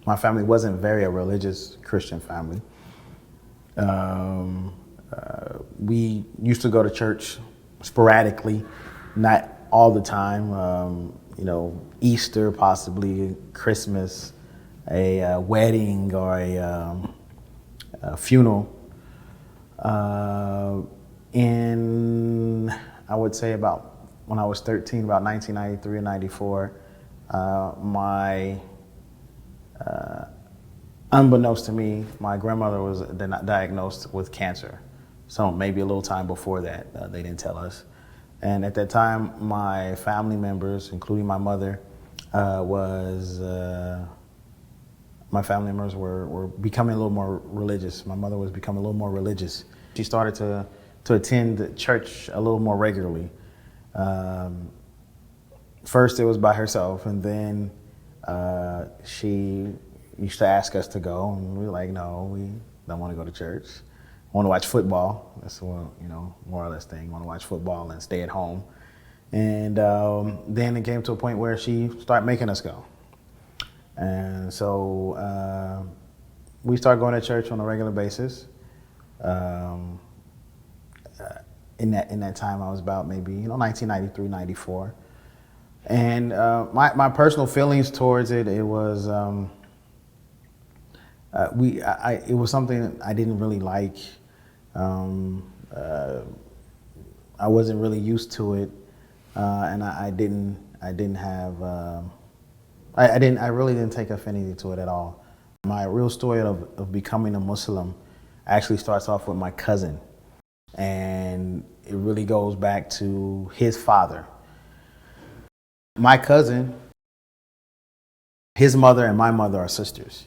My family wasn't very a religious Christian family. We used to go to church sporadically, not all the time. Easter, possibly Christmas, a wedding, or a funeral. I would say about when I was 13, about 1993 or 94, unbeknownst to me, my grandmother was diagnosed with cancer. So maybe a little time before that, they didn't tell us. And at that time, my family members, including my mother, were becoming a little more religious. My mother was becoming a little more religious. She started to attend church a little more regularly. First, it was by herself, and then she used to ask us to go, and we were like, no, we don't want to go to church. I want to watch football. That's more or less thing. I want to watch football and stay at home. And then it came to a point where she started making us go. And so we started going to church on a regular basis. In that time, I was about maybe 1993, 94. And my personal feelings towards it, it was it was something I didn't really like. I wasn't really used to it, and I really didn't take affinity to it at all. My real story of becoming a Muslim actually starts off with my cousin, and it really goes back to his father. My cousin, his mother and my mother are sisters,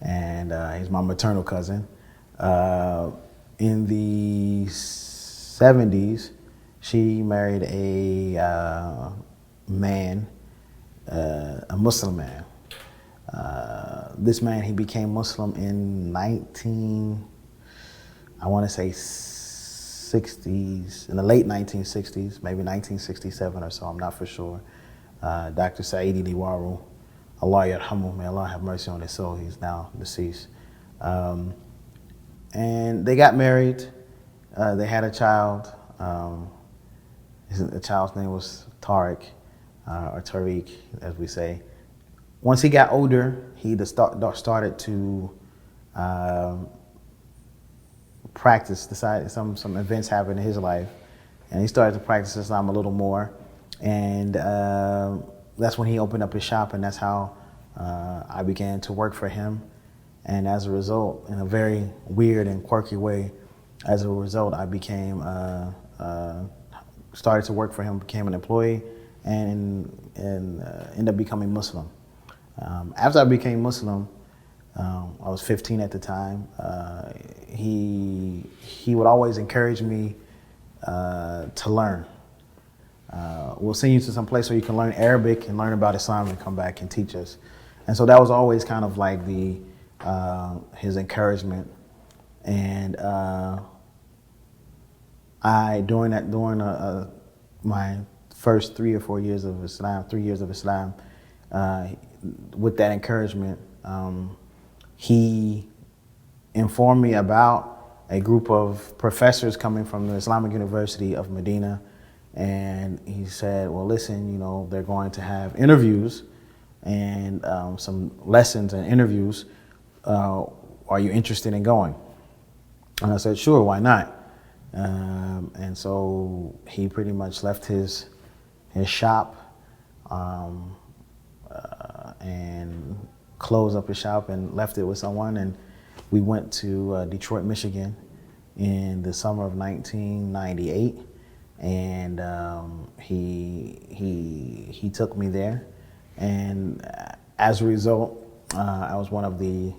and he's my maternal cousin. In the 70s, she married a man, a Muslim man. This man, he became Muslim in I want to say 60s, in the late 1960s, maybe 1967 or so, I'm not for sure. Dr. Saidi Liwaru, Allah yarhamu, may Allah have mercy on his soul, he's now deceased. And they got married, they had a child. The child's name was Tariq, or Tariq, as we say. Once he got older, he started to practice, decided some events happened in his life, and he started to practice Islam a little more. And that's when he opened up his shop, and that's how I began to work for him. And as a result, in a very weird and quirky way, as a result, I became, started to work for him, became an employee, and ended up becoming Muslim. After I became Muslim, I was 15 at the time, he would always encourage me to learn. We'll send you to some place where you can learn Arabic and learn about Islam and come back and teach us. And so that was always kind of like his encouragement. And during my first 3 or 4 years of Islam, 3 years of Islam, with that encouragement, he informed me about a group of professors coming from the Islamic University of Medina. And he said, well, listen, they're going to have interviews and some lessons and interviews. Are you interested in going? And I said, sure, why not? And so he pretty much left his shop and closed up his shop and left it with someone. And we went to Detroit, Michigan in the summer of 1998. And he took me there, and as a result, I was one of the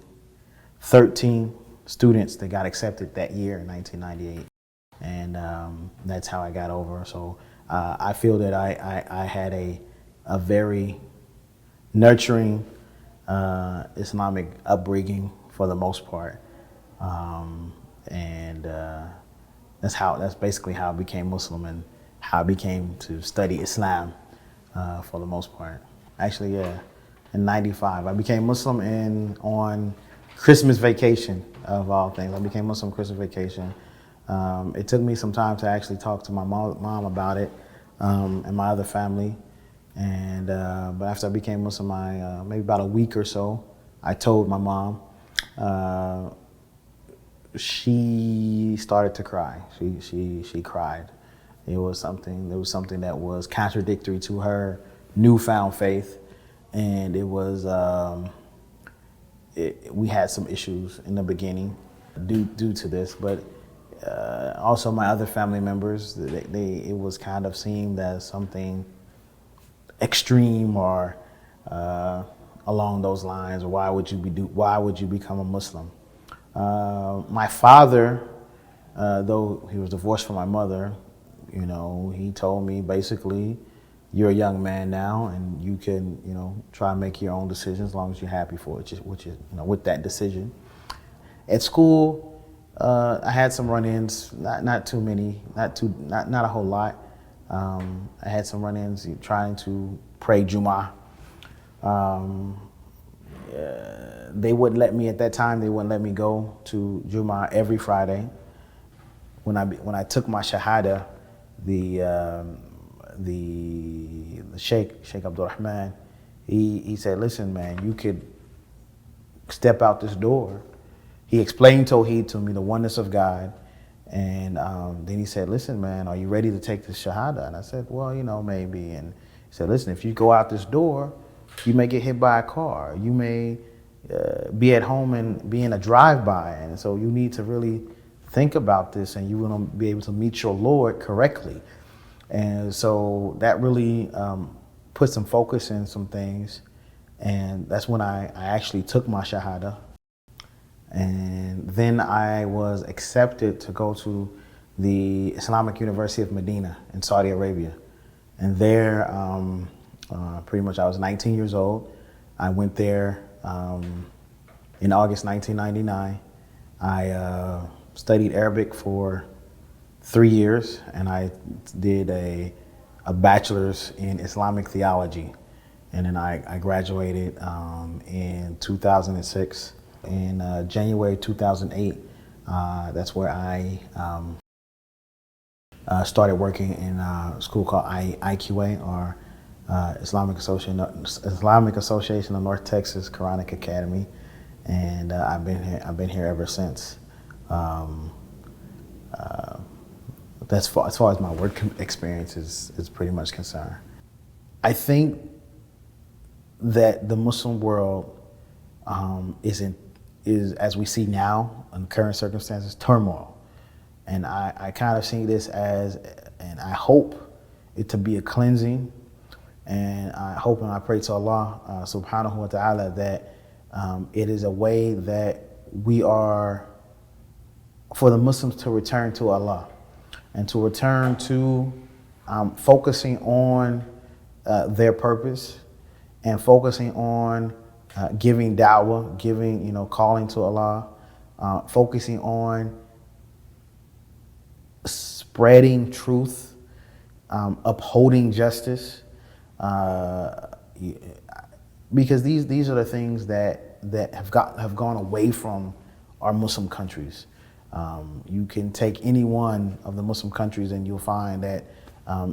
13 students that got accepted that year in 1998, and that's how I got over. So I feel that I had a very nurturing Islamic upbringing for the most part, and that's basically how I became Muslim and how I became to study Islam for the most part. Actually, yeah, in '95. I became Muslim on Christmas vacation, of all things. I became Muslim Christmas vacation. It took me some time to actually talk to my mom about it, and my other family. And but after I became Muslim, maybe about a week or so, I told my mom. She started to cry. She cried. It was something that was contradictory to her newfound faith, and it was we had some issues in the beginning due to this, but also my other family members, it was kind of seen as something extreme or along those lines. Or why would you become a Muslim? My father, though he was divorced from my mother, he told me basically, you're a young man now, and you can, try and make your own decisions as long as you're happy for it, which is, with that decision. At school, I had some run-ins, not too many, not a whole lot. I had some run-ins trying to pray Jummah. They wouldn't let me at that time. They wouldn't let me go to Jummah every Friday. When I took my Shahada, the Sheikh Abdul Rahman, he said, "Listen, man, you could step out this door." He explained Tawhid to me, the oneness of God, and then he said, "Listen, man, are you ready to take this Shahada?" And I said, "Well, maybe." And he said, "Listen, if you go out this door, you may get hit by a car. You may be at home and be in a drive-by, and so you need to really think about this, and you will be able to meet your Lord correctly." And so that really put some focus in some things, and that's when I actually took my Shahada. And then I was accepted to go to the Islamic University of Medina in Saudi Arabia. And there, pretty much I was 19 years old. I went there in August 1999. I studied Arabic for 3 years, and I did a bachelor's in Islamic theology. And then I graduated in 2006. In January 2008, that's where I started working in a school called IQRA, or Islamic Association of North Texas Qur'anic Academy, and I've been here ever since. As far as my work experience is pretty much concerned. I think that the Muslim world is, as we see now in current circumstances, turmoil. And I kind of see this as, and I hope it to be a cleansing, and I hope and I pray to Allah subhanahu wa ta'ala that it is a way that we are, for the Muslims to return to Allah, and to return to focusing on their purpose, and focusing on giving da'wah, calling to Allah, focusing on spreading truth, upholding justice, because these are the things that have gone away from our Muslim countries. You can take any one of the Muslim countries and you'll find that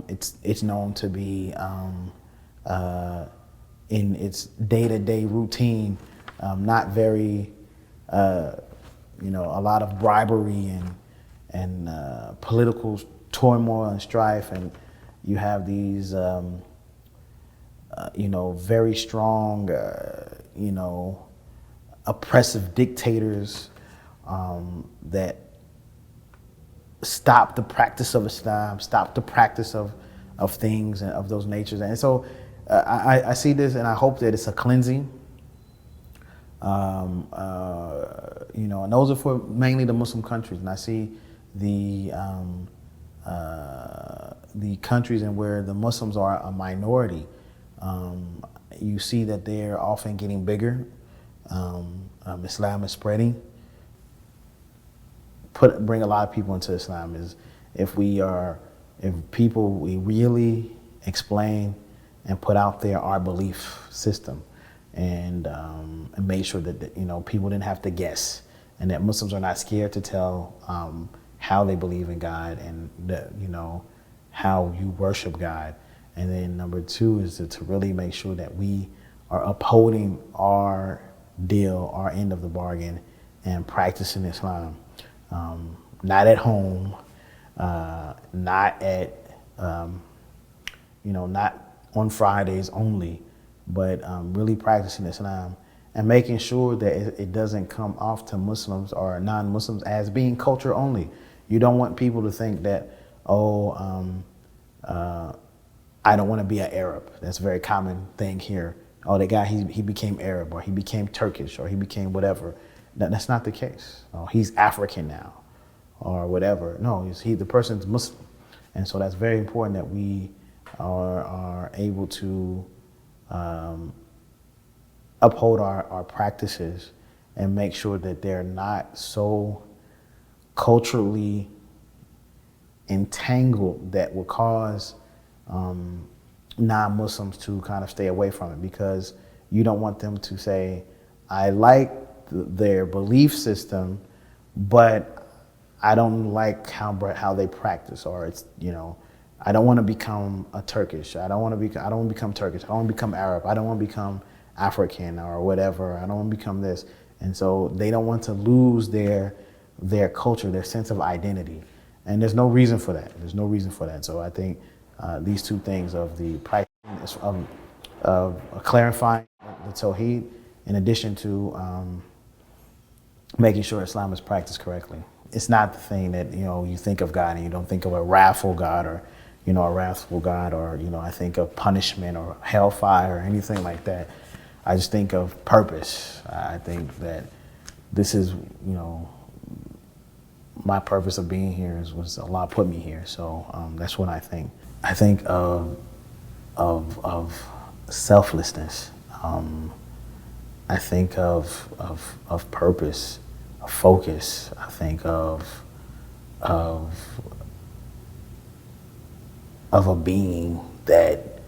it's known to be in its day-to-day routine, not very, a lot of bribery and political turmoil and strife, and you have these, very strong, oppressive dictators that stop the practice of Islam, stop the practice of things and of those natures. And so I see this, and I hope that it's a cleansing. And those are for mainly the Muslim countries. And I see the countries in where the Muslims are a minority. You see that they're often getting bigger. Islam is spreading. Bring a lot of people into Islam. Is if we really explain and put out there our belief system, and made sure that, you know, people didn't have to guess, and that Muslims are not scared to tell how they believe in God and you know, how you worship God. And then number two is to really make sure that we are upholding our deal, our end of the bargain, and practicing Islam. Not at home, not at, you know, not on Fridays only, but really practicing Islam and making sure that it doesn't come off to Muslims or non-Muslims as being culture only. You don't want people to think that, I don't want to be an Arab. That's a very common thing here. Oh, that guy, he became Arab, or he became Turkish, or he became whatever. That's not the case. Oh, he's African now, or whatever. No, the person's Muslim. And so that's very important that we are able to uphold our practices and make sure that they're not so culturally entangled that will cause non-Muslims to kind of stay away from it, because you don't want them to say, I like their belief system, but I don't like how they practice, or it's, you know, I don't want to become a Turkish. I don't want to become Turkish. I don't want to become Arab. I don't want to become African or whatever. I don't want to become this. And so they don't want to lose their culture, their sense of identity. And there's no reason for that. There's no reason for that. So I think these two things of the practice of clarifying the Tawheed, in addition to making sure Islam is practiced correctly. It's not the thing that, you know, you think of God and you don't think of a wrathful God, or, you know, you know, I think of punishment or hellfire or anything like that. I just think of purpose. I think that this is, you know, my purpose of being here was Allah put me here. So that's what I think. I think of selflessness. I think of purpose, of focus. I think of a being that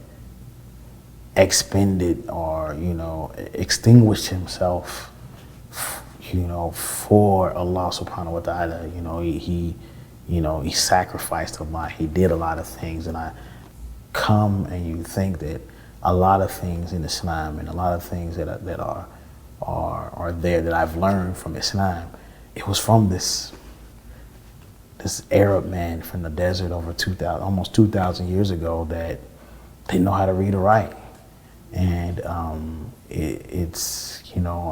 expended, or, you know, extinguished himself, you know, for Allah subhanahu wa ta'ala. You know, he sacrificed a lot. He did a lot of things. And I come and you think that a lot of things in Islam and a lot of things that are there that I've learned from Islam, it was from this Arab man from the desert over almost 2,000 years ago that didn't know how to read or write. And it's, you know,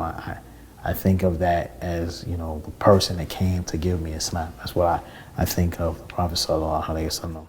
I think of that as, you know, the person that came to give me Islam. That's what I think of the Prophet sallallahu alaihi wasallam.